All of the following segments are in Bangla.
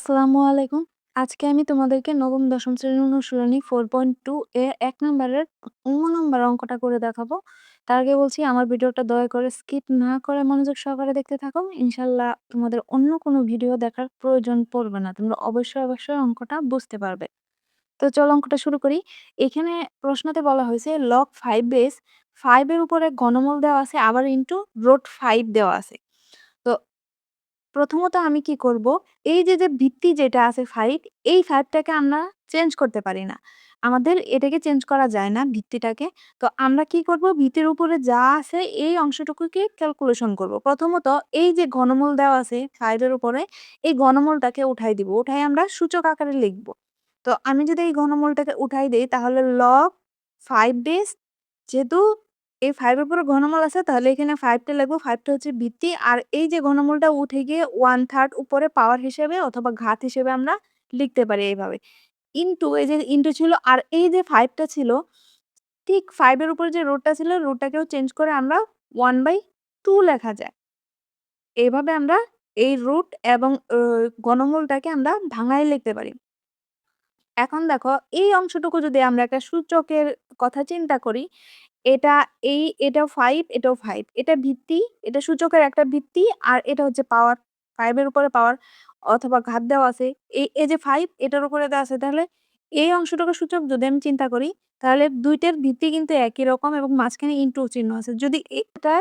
আসসালামু আলাইকুম। আজকে আমি তোমাদেরকে নবম দশম শ্রেণীর অনুশীলনী 4.2 এর ১ নম্বরের ১৫ নম্বর অঙ্কটা করে দেখাবো। তার আগে বলছি আমার ভিডিওটা দয়া করে স্কিপ না করে মনোযোগ সহকারে দেখতে থাকো। ইনশাআল্লাহ তোমাদের অন্য কোনো ভিডিও দেখার প্রয়োজন পড়বে না। তোমরা অবশ্যই অঙ্কটা বুঝতে পারবে। তো চলো অঙ্কটা শুরু করি। এখানে প্রশ্নতে বলা হয়েছে log 5 বেস 5 এর উপরে ঘনমূল দেওয়া আছে আবার ইনটু রুট 5 দেওয়া আছে। তো প্রথমত আমি কি করব, এই যে ভিত্তি যেটা আছে 5, এই 5 টাকে আমরা চেঞ্জ করতে পারি না। আমাদের এটাকে চেঞ্জ করা যায় না ভিত্তিটাকে। তো আমরা কি করব, ভিত্তির উপরে যা আছে এই অংশটুকুকে ক্যালকুলেশন করব। প্রথমত এই যে ঘনমূল দেওয়া আছে 5 এর উপরে, এই ঘনমূলটাকে উঠাই দিব। উঠাই আমরা সূচক আকারে লিখব। তো আমি যদি এই ঘনমূলটাকে উঠাই দেই তাহলে log 5 বেস, যেহেতু এই 5 এর উপরে ঘনমূল আছে তাহলে এখানে 5 টা লিখবো। 5 টা হচ্ছে ভিত্তি। আর এই যে ঘনমূলটা উঠে গিয়ে 1/3 উপরে পাওয়ার হিসেবে অথবা ঘাত হিসেবে আমরা লিখতে পারি এইভাবে। ইনটু এই যে ইনটু ছিল আর এই যে 5 টা ছিল, ঠিক 5 এর উপরে যে রুটটা ছিল রুটটাকেও চেঞ্জ করে আমরা 1/2 লেখা যায়। এভাবে আমরা এই রুট এবং ঘনমূলটাকে আমরা ভাঙায় লিখতে পারি। এখন দেখো এই অংশটুকু যদি আমরা একটা সূচকের কথা চিন্তা করি, এটা এটাও 5, এটাও 5, এটা ভিত্তি, এটা সূচকের একটা ভিত্তি আর এটা হচ্ছে পাওয়ার। 5 এর উপরে পাওয়ার অথবা ঘাত দেওয়া আছে। এই যে 5 এটার উপরে দেওয়া আছে, তাহলে এই অংশটুকু সূচক যদি আমি চিন্তা করি তাহলে ২ টার ভিত্তি কিন্তু একই রকম এবং মাঝখানে ইনটু চিহ্ন আছে। যদি এটা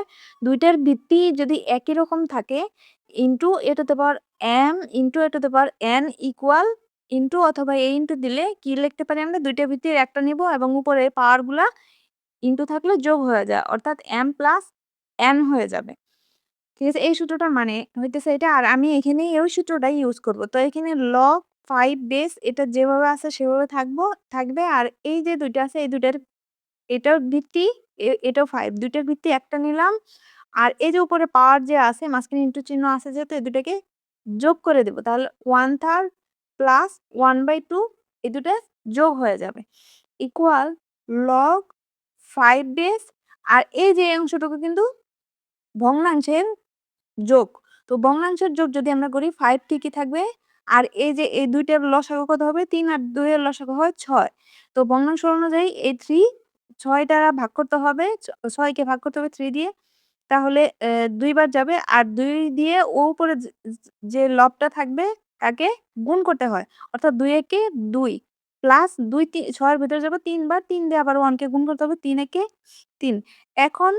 ২ টার ভিত্তি যদি একই রকম থাকে, into a to the power m into a to the power n equal into অথবা a ইনটু দিলে কি লিখতে পারি আমরা, ২ টার ভিত্তির একটা নিব এবং উপরে পাওয়ারগুলা ইনটু থাকলে যোগ হয়ে যায়। অর্থাৎ m প্লাস n হয়ে যাবে। ঠিক আছে? এই সূত্রটার মানে হইতেছে এটা। আর আমি এখানেই ওই সূত্রটাই ইউজ করব। তো এখানে log 5 বেস এটা যেভাবে আছে সেভাবে থাকবে। আর এই যে ২ টা আছে এই ২ টার, এটার ভিত্তি এটাও 5, ২ টার ভিত্তি একটা নিলাম। আর এই যে উপরে পাওয়ার যে আছে মাঝখানে ইনটু চিহ্ন আছে যেহেতু, এই দুটাকে যোগ করে দেব। তাহলে 1/3 প্লাস 1/2 এই দুটা যোগ হয়ে যাবে। ইকুয়াল log 5 বেস, আর এই যে অংশটুকু কিন্তু ভগ্নাংশের যোগ। তো ভগ্নাংশের যোগ যদি আমরা করি 5 ঠিকই থাকবে। আর এই যে এই ২ টার লসাগু কত হবে? ৩ আর ২ এর লসাগু হয় ৬। তো ভগ্নাংশ অনুযায়ী এই ৩ ৬ দ্বারা ভাগ করতে হবে। ৬ কে ভাগ করতে হবে ৩ দিয়ে। তাহলে ২ বার যাবে। আর ২ দিয়ে উপরে যে লবটা থাকবে তাকে গুণ করতে হয়। অর্থাৎ ২ একে ২ প্লাস ২ ৬ এর ভেতরে যাবে ৩ বার। ৩ দিয়ে আবার 1 কে গুণ করতে হবে। ৩ একে ৩। এখন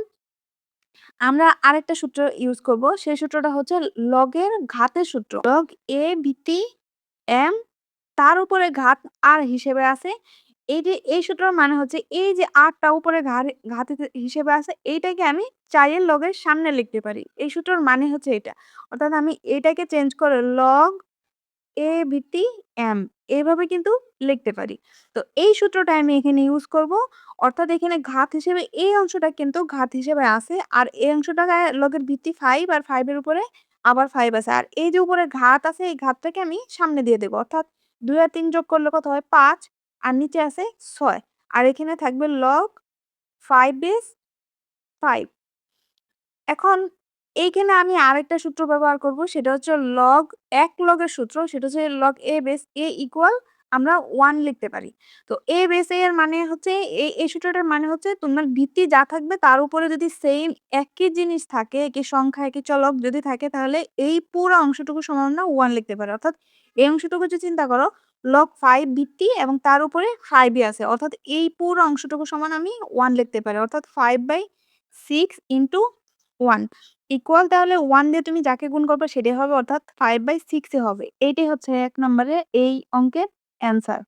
আমরা আরেকটা সূত্র ইউজ করব। সেই সূত্রটা হচ্ছে লগের ঘাতের সূত্র। লগ a ভিত্তি m, তার উপরে ঘাত r হিসেবে আছে। এই যে এই সূত্রের মানে হচ্ছে এই যে r টা উপরে ঘাত হিসেবে আছে, এইটাকে আমি ৪ এর লগের সামনে লিখতে পারি। এই সূত্রের মানে হচ্ছে এটা। অর্থাৎ আমি এটাকে চেঞ্জ করে লগ a ভিত্তি m এভাবে কিন্তু লিখতে পারি। তো এই সূত্রটা আমি এখানে ইউজ করব। অর্থাৎ এখানে ঘাত হিসেবে এই অংশটা কিন্তু ঘাত হিসেবে আছে। আর এই অংশটা লগের ভিত্তি 5 আর 5 এর উপরে আবার 5 আছে। আর এই যে উপরে ঘাত আছে এই ঘাতটাকে আমি সামনে দিয়ে দেব। অর্থাৎ ২ আর ৩ যোগ করলে কত হয়? ৫ আর নিচে আছে ৬। আর এখানে থাকবে log 5 বেস 5। এখন এইখানে আমি আরেকটা সূত্র ব্যবহার করব। সেটা হচ্ছে এক লগের সূত্র। সেটা হচ্ছে log a base a equal আমরা 1 লিখতে পারি। তো a বেস a এর মানে হচ্ছে এই সূত্রটার মানে হচ্ছে তোমার ভিত্তি যা থাকবে তার উপরে যদি সেইম একই জিনিস থাকে, একই সংখ্যা, একই চলক যদি থাকে তাহলে এই পুরো অংশটুকু সমান আমরা 1 লিখতে পারি। অর্থাৎ এই অংশটুকু যদি চিন্তা করো, log 5 ভিত্তি এবং তার উপরে 5 ই আছে। অর্থাৎ এই পুরো অংশটুকু সমান আমি 1 লিখতে পারি। অর্থাৎ 5/6 ইনটু 1 ইকুয়াল, তাহলে 1 দিয়ে তুমি যাকে গুণ করবে সেটাই হবে। অর্থাৎ 5/6 এ হবে। এইটাই হচ্ছে ১ নম্বরে এই অঙ্কের অ্যান্সার।